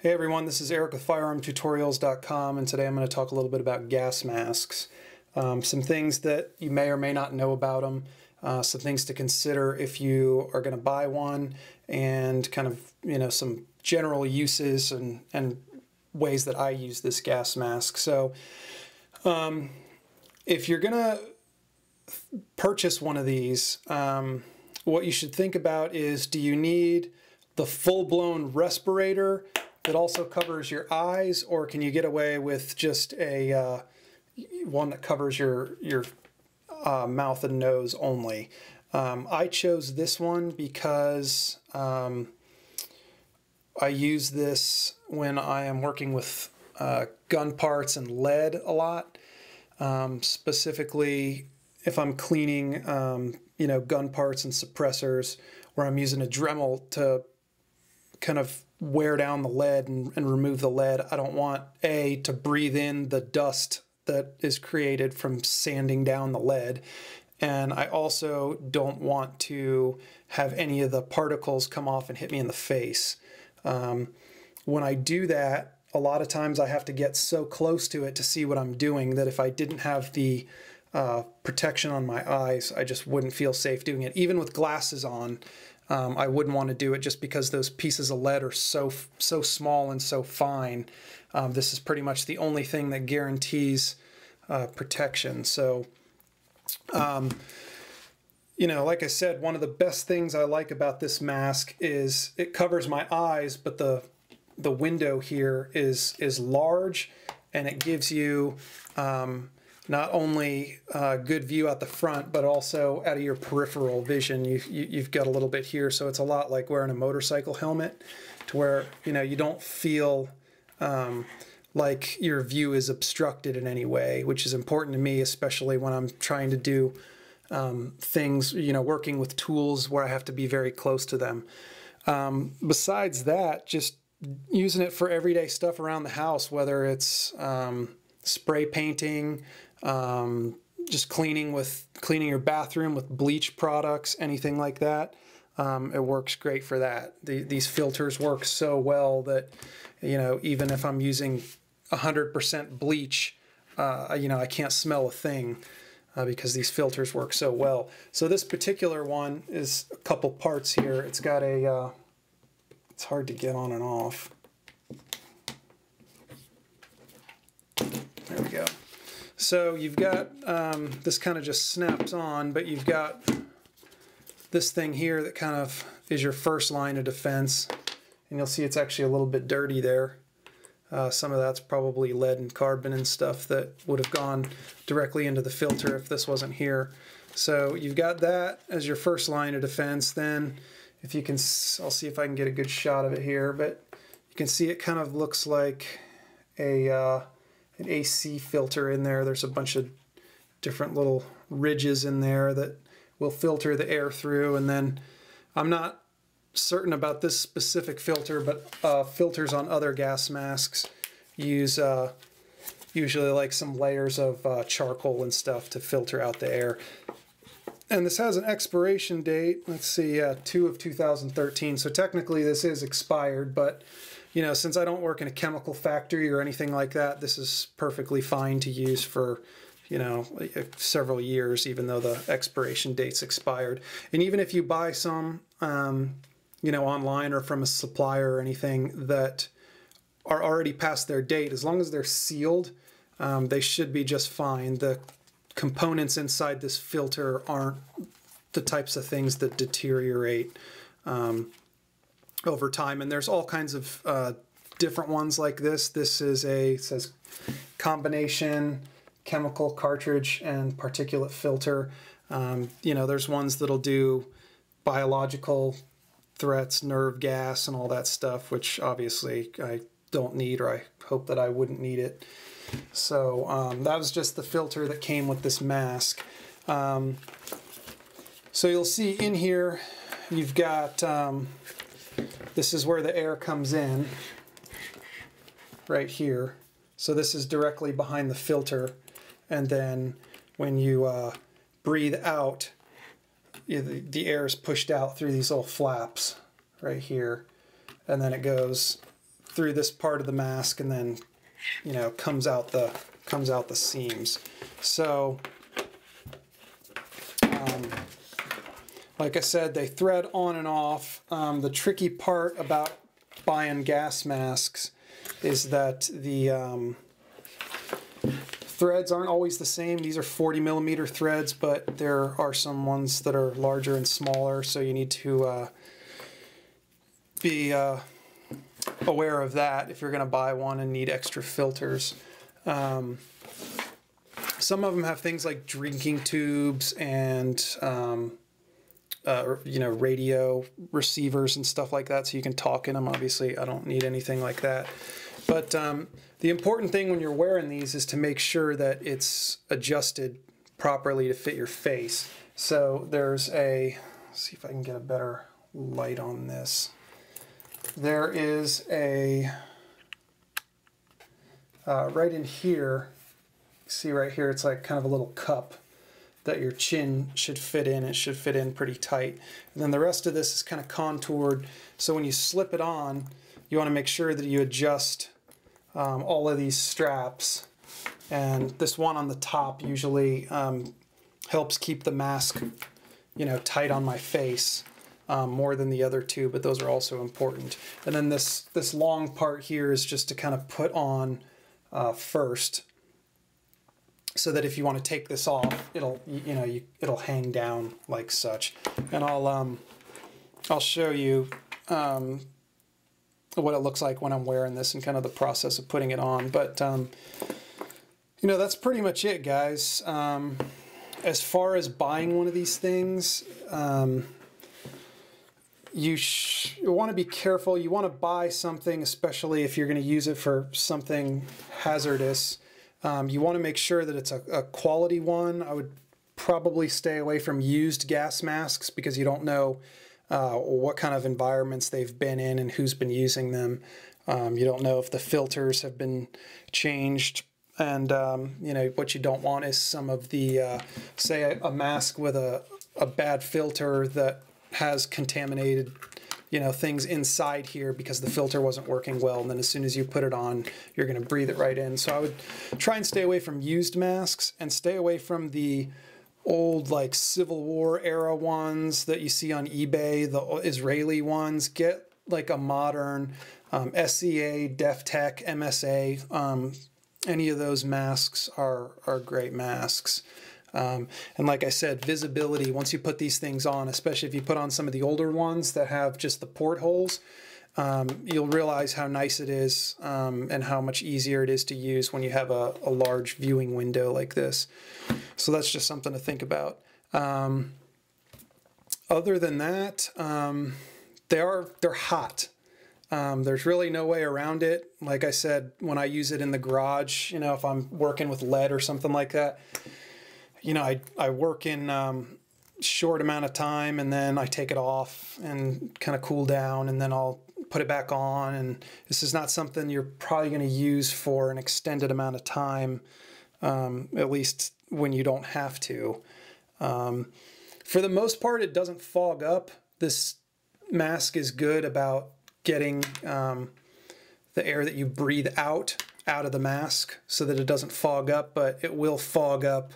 Hey everyone, this is Eric with FirearmTutorials.com, and today I'm going to talk a little bit about gas masks. Some things that you may or may not know about them, some things to consider if you are going to buy one, and kind of, some general uses and ways that I use this gas mask. So if you're going to purchase one of these, what you should think about is, do you need the full-blown respirator that also covers your eyes, or can you get away with just a one that covers your mouth and nose only? I chose this one because I use this when I am working with gun parts and lead a lot, specifically if I'm cleaning gun parts and suppressors, where I'm using a Dremel to kind of wear down the lead and remove the lead. I don't want to breathe in the dust that is created from sanding down the lead, and I also don't want to have any of the particles come off and hit me in the face. When I do that, a lot of times I have to get so close to it to see what I'm doing that if I didn't have the protection on my eyes, I just wouldn't feel safe doing it. Even with glasses on, I wouldn't want to do it just because those pieces of lead are so small and so fine. This is pretty much the only thing that guarantees protection. So, like I said, one of the best things I like about this mask is it covers my eyes, but the window here is large, and it gives you not only a good view out the front, but also out of your peripheral vision. You've got a little bit here, so it's a lot like wearing a motorcycle helmet, to where you don't feel like your view is obstructed in any way, which is important to me, especially when I'm trying to do things, working with tools where I have to be very close to them. Besides that, just using it for everyday stuff around the house, whether it's spray painting, just cleaning your bathroom with bleach products, anything like that. It works great for that. These filters work so well that, even if I'm using 100% bleach, I can't smell a thing because these filters work so well. So this particular one is a couple parts here. It's got it's hard to get on and off. There we go. So you've got, this kind of just snaps on, but you've got this thing here that kind of is your first line of defense. And you'll see it's actually a little bit dirty there. Some of that's probably lead and carbon and stuff that would have gone directly into the filter if this wasn't here. So you've got that as your first line of defense. Then if you can, I'll see if I can get a good shot of it here, but you can see it kind of looks like an AC filter in there. There's a bunch of different little ridges in there that will filter the air through. And then I'm not certain about this specific filter, but filters on other gas masks use usually like some layers of charcoal and stuff to filter out the air. And this has an expiration date, let's see, 2 of 2013, so technically this is expired, but since I don't work in a chemical factory or anything like that, this is perfectly fine to use for, several years, even though the expiration date's expired. And even if you buy some, online or from a supplier or anything that are already past their date, as long as they're sealed, they should be just fine. The components inside this filter aren't the types of things that deteriorate over time, and there's all kinds of different ones like this. This is it says combination chemical cartridge and particulate filter. There's ones that'll do biological threats, nerve gas, and all that stuff, which obviously I don't need, or I hope that I wouldn't need it. So that was just the filter that came with this mask. So you'll see in here you've got this is where the air comes in, right here. So this is directly behind the filter, and then when you breathe out, the air is pushed out through these little flaps right here, and then it goes through this part of the mask and then, you know, comes out the seams. So like I said, they thread on and off. The tricky part about buying gas masks is that the threads aren't always the same. These are 40mm threads, but there are some ones that are larger and smaller, so you need to be aware of that if you're going to buy one and need extra filters. Some of them have things like drinking tubes and you know, radio receivers and stuff like that, so you can talk in them. Obviously, I don't need anything like that. But the important thing when you're wearing these is to make sure that it's adjusted properly to fit your face. So there's a, let's see if I can get a better light on this. There is a, right in here, see right here, it's like kind of a little cup that your chin should fit in. It should fit in pretty tight. And then the rest of this is kind of contoured, so when you slip it on, you want to make sure that you adjust all of these straps. And this one on the top usually helps keep the mask, you know, tight on my face more than the other two, but those are also important. And then this long part here is just to kind of put on first, so that if you want to take this off, it'll, you know, it'll hang down like such. And I'll show you what it looks like when I'm wearing this and kind of the process of putting it on. But you know, that's pretty much it, guys. As far as buying one of these things, you want to be careful. You want to buy something, especially if you're going to use it for something hazardous. You want to make sure that it's a quality one. I would probably stay away from used gas masks because you don't know what kind of environments they've been in and who's been using them. You don't know if the filters have been changed. And you know, what you don't want is some of the, say a mask with a bad filter that has contaminated, you know, things inside here because the filter wasn't working well, and then as soon as you put it on, you're going to breathe it right in. So I would try and stay away from used masks and stay away from the old, like, Civil War era ones that you see on eBay, the Israeli ones. Get like a modern S.E.A, DefTech, MSA. Any of those masks are great masks. And like I said, visibility, once you put these things on, especially if you put on some of the older ones that have just the portholes, you'll realize how nice it is and how much easier it is to use when you have a large viewing window like this. So that's just something to think about. Other than that, they're hot. There's really no way around it. Like I said, when I use it in the garage, you know, if I'm working with lead or something like that, you know, I work in short amount of time, and then I take it off and kind of cool down, and then I'll put it back on. And this is not something you're probably going to use for an extended amount of time, at least when you don't have to. For the most part, it doesn't fog up. This mask is good about getting the air that you breathe out of the mask so that it doesn't fog up, but it will fog up,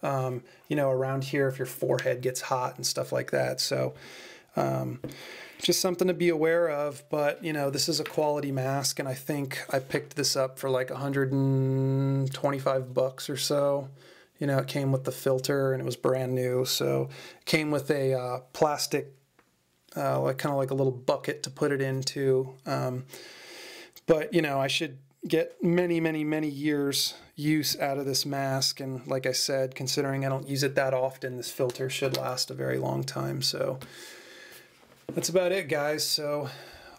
you know, around here if your forehead gets hot and stuff like that. So just something to be aware of. But, you know, this is a quality mask, and I think I picked this up for like $125 or so. You know, it came with the filter and it was brand new. So it came with a plastic, like kind of like a little bucket to put it into. But, you know, I should get many, many, many years use out of this mask. And like I said, considering I don't use it that often, this filter should last a very long time. So that's about it, guys. So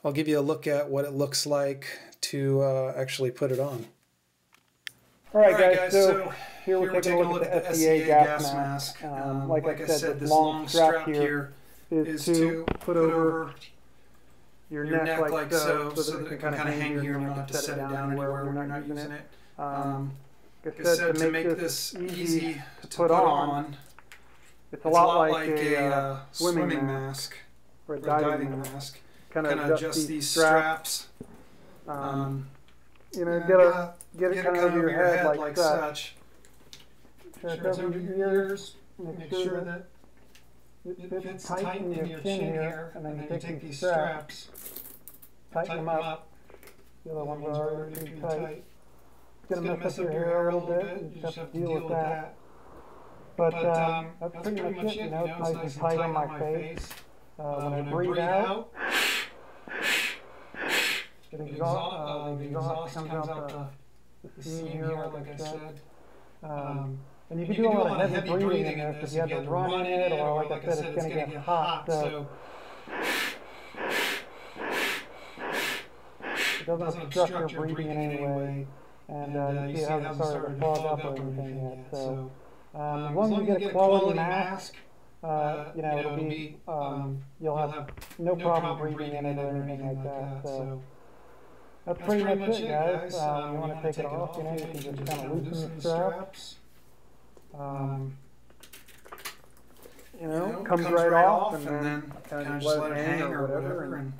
I'll give you a look at what it looks like to actually put it on. All right, guys, so here we're taking a look at the S.E.A. gas mask. Like I said, this long strap here is to put over your neck like so that it can kind of hang here and you don't have to set it down anywhere when you're not using it. Like I said, to make this easy to put on, it's a lot like a swimming mask or a diving mask. Kind of adjust these straps You know, get it kind of over your head like such. Check over your ears. Make sure that it fits tight in your chin here, and then you take these straps, tighten them up. The other ones are already too tight. It's going to mess up your hair a little bit, you just have to deal with that. But that's pretty much it, you know, it's nice and tight on my face. When I breathe out, the exhaust comes out the seam here, like I said. And you can do a lot of heavy breathing in there because you have to run in it, or like I said, it's going to get hot. So it doesn't obstruct your breathing in any way. And you see it hasn't started to fog up or anything yet. So as long as you get a quality mask, you know, it'll be, you'll have no problem breathing in it or anything like that. So that's pretty much it, guys. You want to take it off, you know, you can just kind of loosen the straps. You know, comes right off, and then kind of just let it hang or whatever. And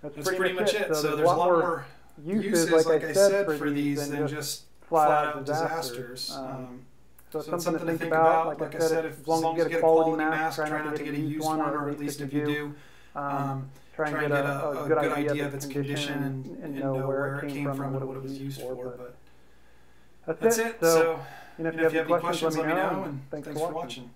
that's pretty much it. So there's a lot more uses, like I said, for these than just flat out disasters. So it's something to think about. Like I said, as long as you get a quality mask, try not to get a used one, or at least if you do, try and get a good idea of its condition and know where it came from and what it was used for. But that's it. So, you know, if you have any questions, let me know, and thanks for watching.